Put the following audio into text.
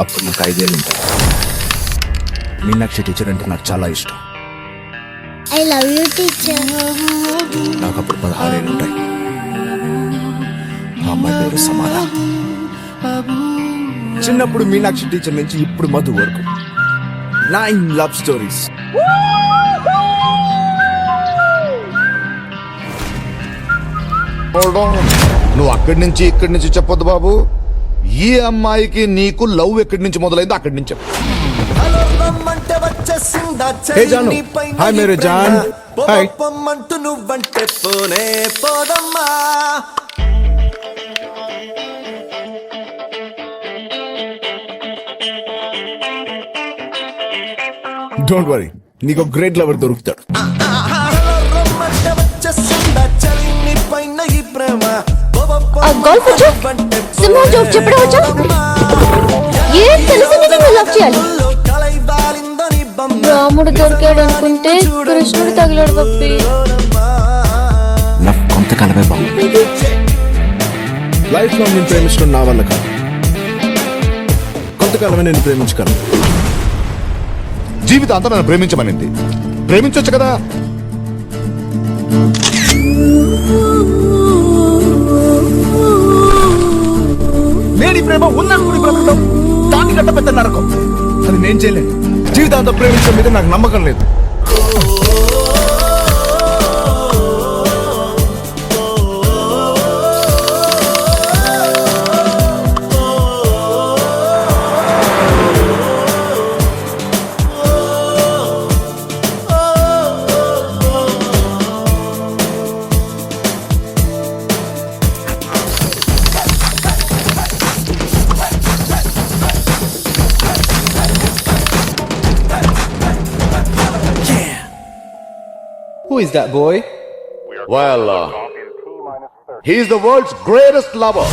అప్పుడు నాకు 5 ఏళ్ళు ఉంటాయి. మీనాక్షి టీచర్ అంటే నాకు చాలా ఇష్టం. I love you teacher. నాకు అప్పుడు 16 ఏళ్ళు ఉంటాయి. ఆ అమ్మాయి పేరు సమాధ. చిన్నప్పుడు మీనాక్షి టీచర్ నుంచి ఇప్పుడు మధు వరకు 9 లవ్ స్టోరీస్. నువ్వు అక్కడి నుంచి ఇక్కడి నుంచి చెప్పొద్దు బాబు. ఈ అమ్మాయికి నీకు లవ్ ఎక్కడి నుంచి మొదలైందో అక్కడి నుంచి చెప్పు. హే జాను, హాయ్ మేరే జాన్. హాయ్. నువ్వంటే పోనే పోదమ్మా. డోంట్ వరీ, నీకు గ్రేట్ లవర్ దొరుకుతాడు. ఆ గోల్ఫ్ వచ్చు, సింహ జోక్ చెప్పడం వచ్చు. ఏం తెలిసి నువ్వు లవ్ చేయాలి. రాముడు దొరికాడు అనుకుంటే కృష్ణుడు తగిలాడు పప్పి. లవ్ కొంతకాలమే బాగుంది. లైఫ్ లో నేను ప్రేమించడం నా వల్ల కాదు. కొంతకాలమే నేను ప్రేమించగలను. జీవితాంతం నన్ను ప్రేమించమనింది. ప్రేమించొచ్చు కదా. లేని ప్రేమ ఉన్నప్పుడు బ్రతకడం దాని గట్ట పెద్ద నరకం. అది నేను చేయలేను. జీవితాంతం ప్రేమించడం మీద నాకు నమ్మకం లేదు. Who is that boy? Well, he is the world's greatest lover.